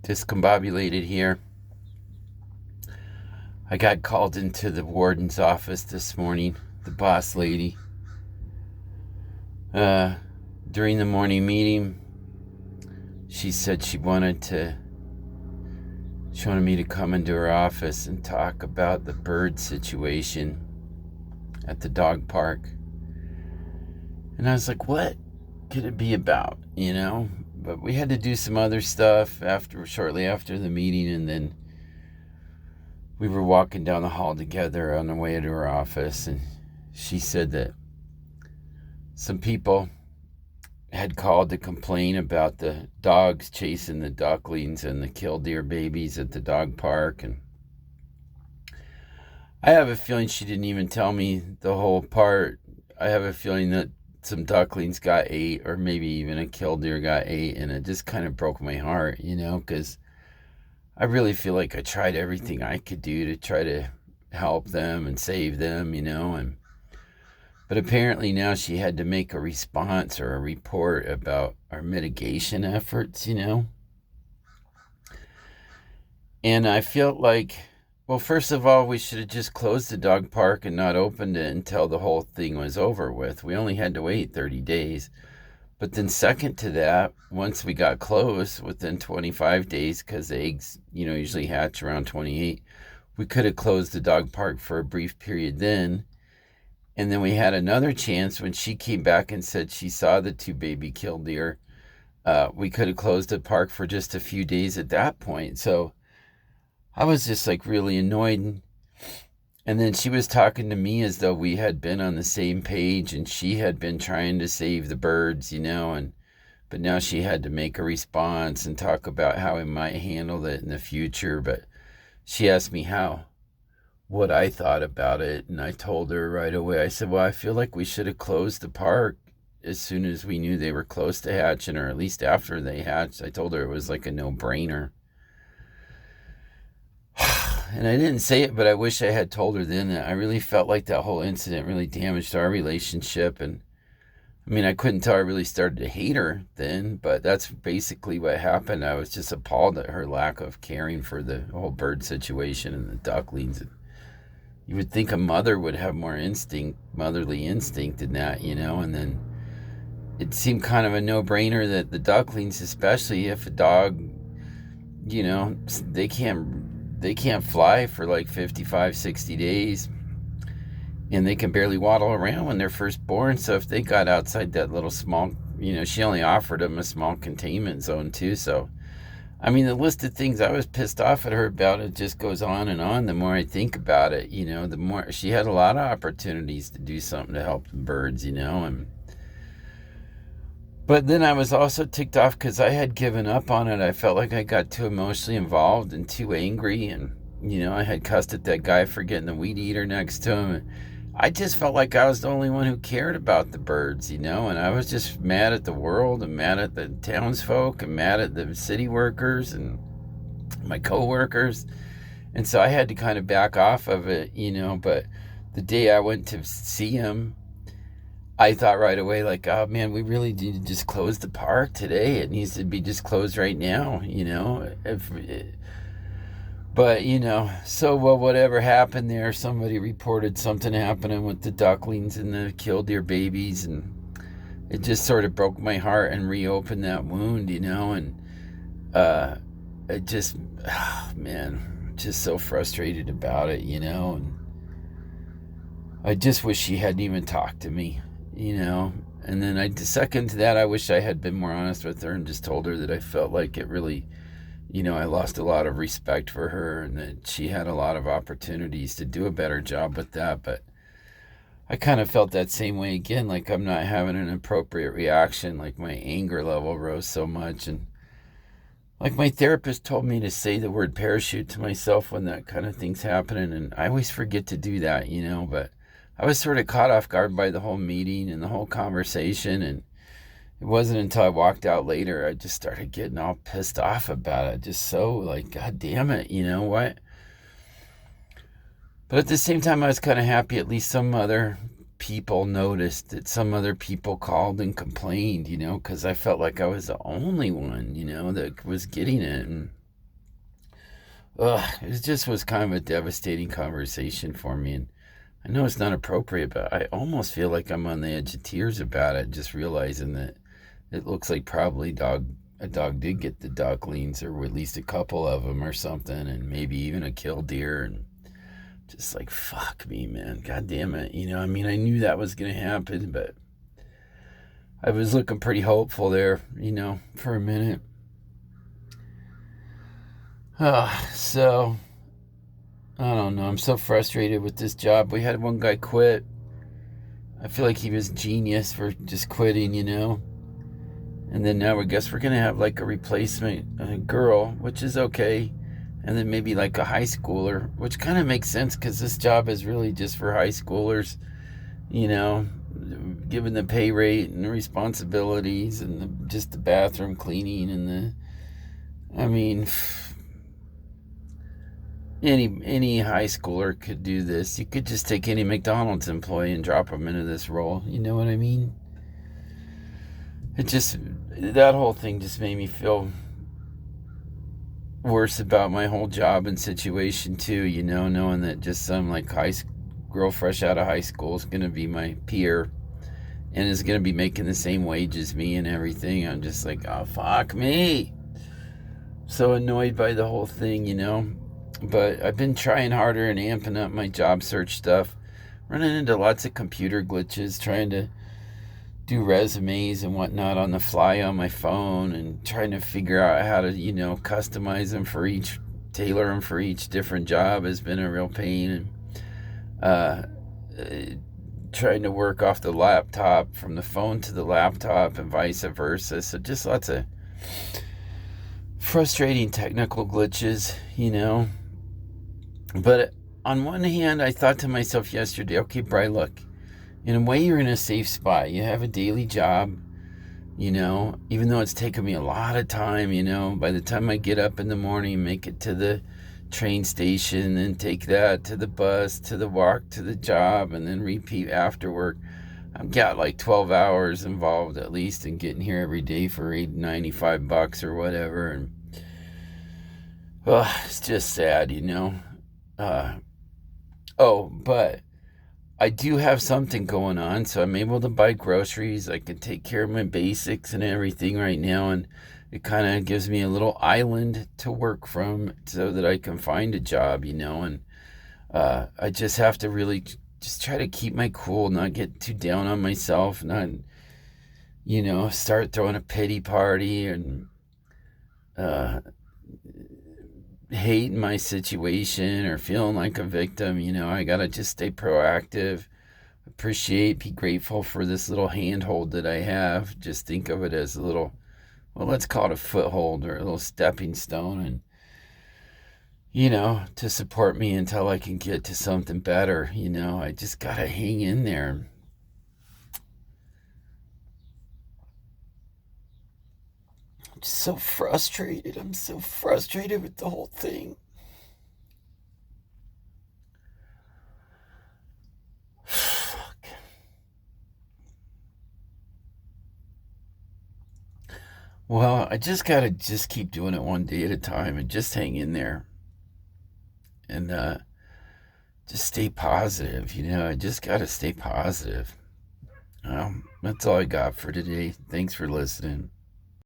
Discombobulated here. I got called into the warden's office this morning, the boss lady. During the morning meeting, she said she wanted me to come into her office and talk about the bird situation at the dog park. And I was like, what could it be about, But we had to do some other stuff shortly after the meeting, and then we were walking down the hall together on the way to her office, and she said that some people had called to complain about the dogs chasing the ducklings and the killdeer babies at the dog park. And I have a feeling she didn't even tell me the whole part. I have a feeling that some ducklings got ate, or maybe even a killdeer got ate, and it just kind of broke my heart, because I really feel like I tried everything I could do to try to help them and save them, but apparently now she had to make a response or a report about our mitigation efforts, And I felt like, well, first of all, we should have just closed the dog park and not opened it until the whole thing was over with. We only had to wait 30 days. But then second to that, once we got closed within 25 days, because the eggs, usually hatch around 28, we could have closed the dog park for a brief period then. And then we had another chance when she came back and said she saw the 2 baby killdeer. We could have closed the park for just a few days at that point. So I was just like really annoyed. And then she was talking to me as though we had been on the same page, and she had been trying to save the birds, but now she had to make a response and talk about how we might handle it in the future. But she asked me what I thought about it, and I told her right away. I said, well, I feel like we should have closed the park as soon as we knew they were close to hatching, or at least after they hatched. I told her it was like a no-brainer. And I didn't say it, but I wish I had told her then. That I really felt like that whole incident really damaged our relationship. And I couldn't tell I really started to hate her then, but that's basically what happened. I was just appalled at her lack of caring for the whole bird situation and the ducklings. You would think a mother would have more motherly instinct in that, And then it seemed kind of a no-brainer that the ducklings, especially if a dog, they can't fly for like 55, 60 days, and they can barely waddle around when they're first born. So if they got outside that little small, she only offered them a small containment zone too. So, the list of things I was pissed off at her about, it just goes on and on. The more I think about it, the more she had a lot of opportunities to do something to help the birds, But then I was also ticked off because I had given up on it. I felt like I got too emotionally involved and too angry. And, I had cussed at that guy for getting the weed eater next to him. I just felt like I was the only one who cared about the birds, and I was just mad at the world and mad at the townsfolk and mad at the city workers and my co-workers. And so I had to kind of back off of it, But the day I went to see him, I thought right away, like, oh man, we really need to just close the park today. It needs to be just closed right now, But, so whatever happened there, somebody reported something happening with the ducklings and the killdeer babies, and it just sort of broke my heart and reopened that wound, and it just, just so frustrated about it, and I just wish she hadn't even talked to me. And then second to that, I wish I had been more honest with her and just told her that I felt like it really, I lost a lot of respect for her and that she had a lot of opportunities to do a better job with that. But I kind of felt that same way again, like I'm not having an appropriate reaction, like my anger level rose so much. And like my therapist told me to say the word parachute to myself when that kind of thing's happening. And I always forget to do that, but I was sort of caught off guard by the whole meeting and the whole conversation, and it wasn't until I walked out later I just started getting all pissed off about it. Just so like, God damn it, what? But at the same time, I was kind of happy at least some other people noticed it. Some other people called and complained, because I felt like I was the only one, that was getting it. And It just was kind of a devastating conversation for me. And I know it's not appropriate, but I almost feel like I'm on the edge of tears about it, just realizing that it looks like probably a dog did get the ducklings, or at least a couple of them or something, and maybe even a killdeer. And just like, fuck me, man. God damn it. I mean, I knew that was going to happen, but I was looking pretty hopeful there, for a minute. So, I don't know. I'm so frustrated with this job. We had one guy quit. I feel like he was genius for just quitting, And then now I guess we're going to have like a replacement girl, which is okay. And then maybe like a high schooler, which kind of makes sense because this job is really just for high schoolers, given the pay rate and the responsibilities and just the bathroom cleaning and I mean, any high schooler could do this. You could just take any McDonald's employee and drop them into this role. You know what I mean? That whole thing just made me feel worse about my whole job and situation too, knowing that just some like girl fresh out of high school is going to be my peer and is going to be making the same wage as me and everything. I'm just like, oh, fuck me. So annoyed by the whole thing, But I've been trying harder and amping up my job search stuff, running into lots of computer glitches, trying to do resumes and whatnot on the fly on my phone, and trying to figure out how to, customize them tailor them for each different job has been a real pain. And trying to work off the laptop, from the phone to the laptop, and vice versa. So just lots of frustrating technical glitches, But on one hand, I thought to myself yesterday, okay, Bri, look, in a way, you're in a safe spot. You have a daily job, even though it's taken me a lot of time, by the time I get up in the morning, make it to the train station, and take that to the bus, to the walk to the job, and then repeat after work. I've got like 12 hours involved at least in getting here every day for $95 or whatever. And it's just sad, but I do have something going on, so I'm able to buy groceries. I can take care of my basics and everything right now, and it kind of gives me a little island to work from so that I can find a job, and I just have to really just try to keep my cool, not get too down on myself, not, start throwing a pity party and hating my situation or feeling like a victim. I gotta just stay proactive, appreciate, be grateful for this little handhold that I have. Just think of it as a little, well, let's call it a foothold or a little stepping stone, and to support me until I can get to something better. I just gotta hang in there. So frustrated. I'm so frustrated with the whole thing. Fuck. Well, I just gotta just keep doing it one day at a time and just hang in there and just stay positive. I just gotta stay positive. That's all I got for today. Thanks for listening.